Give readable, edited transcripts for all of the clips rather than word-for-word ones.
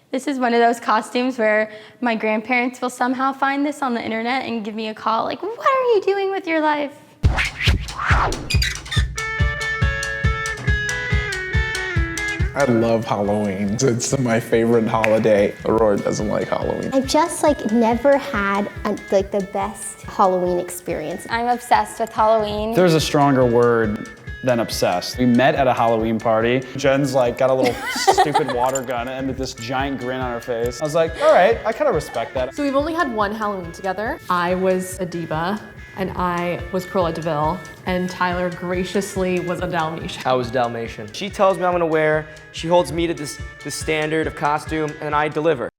This is one of those costumes where my grandparents will somehow find this on the internet and give me a call like, what are you doing with your life? I love Halloween. It's my favorite holiday. Aurora doesn't like Halloween. I've just never had like the best Halloween experience. I'm obsessed with Halloween. There's a stronger word than obsessed. We met at a Halloween party. Jen's got a little stupid water gun and this giant grin on her face. I was like, all right, I kind of respect that. So we've only had one Halloween together. I was a diva and I was Cruella de Vil, and Tyler graciously was a Dalmatian. I was Dalmatian. She tells me I'm gonna wear, she holds me to this standard of costume, and I deliver.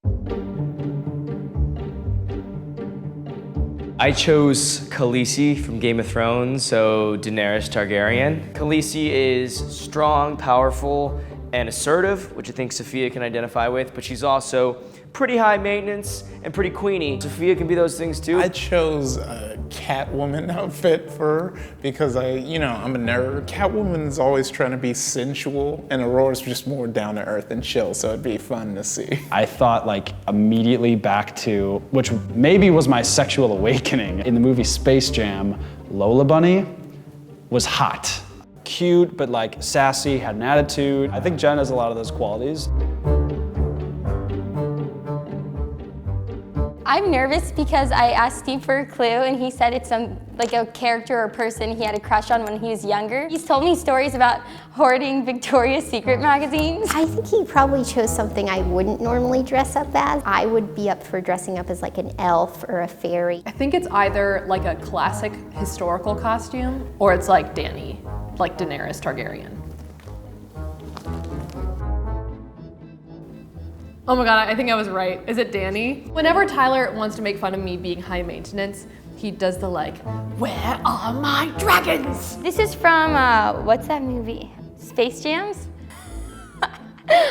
I chose Khaleesi from Game of Thrones, so Daenerys Targaryen. Khaleesi is strong, powerful, and assertive, which I think Safiya can identify with, but she's also pretty high maintenance and pretty queenie. Safiya can be those things too. I chose a Catwoman outfit for her because I'm a nerd. Catwoman's always trying to be sensual, and Aurora's just more down to earth and chill, so it'd be fun to see. I thought immediately back to, which maybe was my sexual awakening, in the movie Space Jam, Lola Bunny was hot. Cute, but sassy, had an attitude. I think Jen has a lot of those qualities. I'm nervous because I asked Steve for a clue and he said it's a character or person he had a crush on when he was younger. He's told me stories about hoarding Victoria's Secret magazines. I think he probably chose something I wouldn't normally dress up as. I would be up for dressing up as an elf or a fairy. I think it's either a classic historical costume or it's like Dany, like Daenerys Targaryen. Oh my God, I think I was right. Is it Dany? Whenever Tyler wants to make fun of me being high maintenance, he does the where are my dragons? This is from, what's that movie? Space Jams?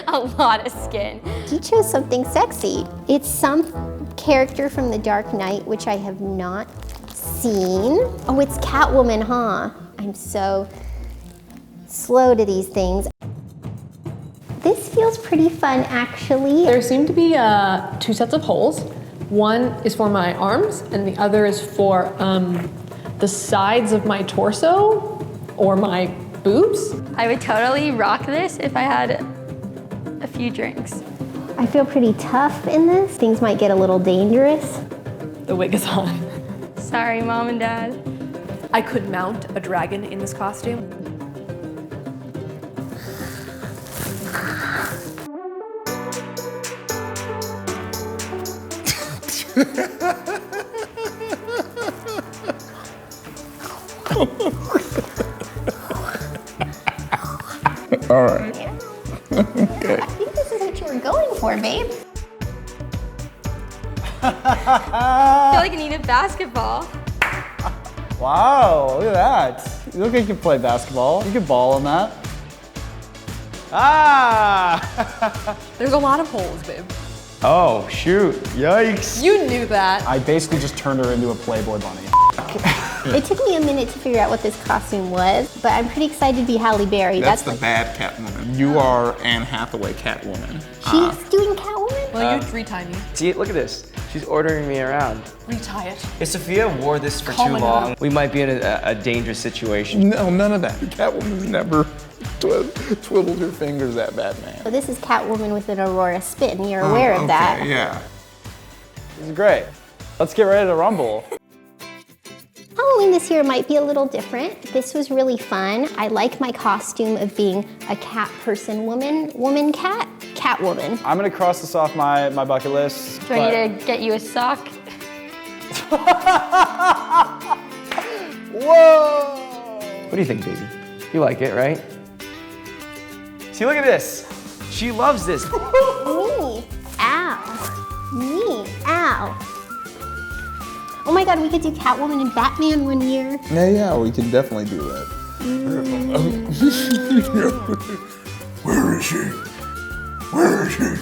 A lot of skin. He chose something sexy. It's some character from The Dark Knight, which I have not seen. Oh, it's Catwoman, huh? I'm so slow to these things. This feels pretty fun, actually. There seem to be two sets of holes. One is for my arms, and the other is for the sides of my torso or my boobs. I would totally rock this if I had a few drinks. I feel pretty tough in this. Things might get a little dangerous. The wig is on. Sorry, Mom and Dad. I could mount a dragon in this costume. All right. Okay. I think this is what you were going for, babe. I feel like I need a basketball. Wow, look at that. You look like you can play basketball. You could ball on that. Ah! There's a lot of holes, babe. Oh, shoot, yikes. You knew that. I basically just turned her into a Playboy bunny. It took me a minute to figure out what this costume was, but I'm pretty excited to be Halle Berry. That's the bad Catwoman. You are Anne Hathaway Catwoman. She's doing Catwoman? Well, you retie me. See, look at this. She's ordering me around. Retie it. If Safiya wore this for Call too my long, dad. we might be in a dangerous situation. No, none of that. Catwoman's never twiddled her fingers at Batman. So this is Catwoman with an Aurora spin. You're aware of that. Yeah. This is great. Let's get ready to rumble. Halloween this year might be a little different. This was really fun. I like my costume of being a cat person woman cat, Catwoman. I'm gonna cross this off my bucket list. Do I need to get you a sock? Whoa! What do you think, baby? You like it, right? See, look at this. She loves this. Me, ow, me, ow. Oh my God, we could do Catwoman and Batman one year. Yeah, we can definitely do that. Where is she? Where is she?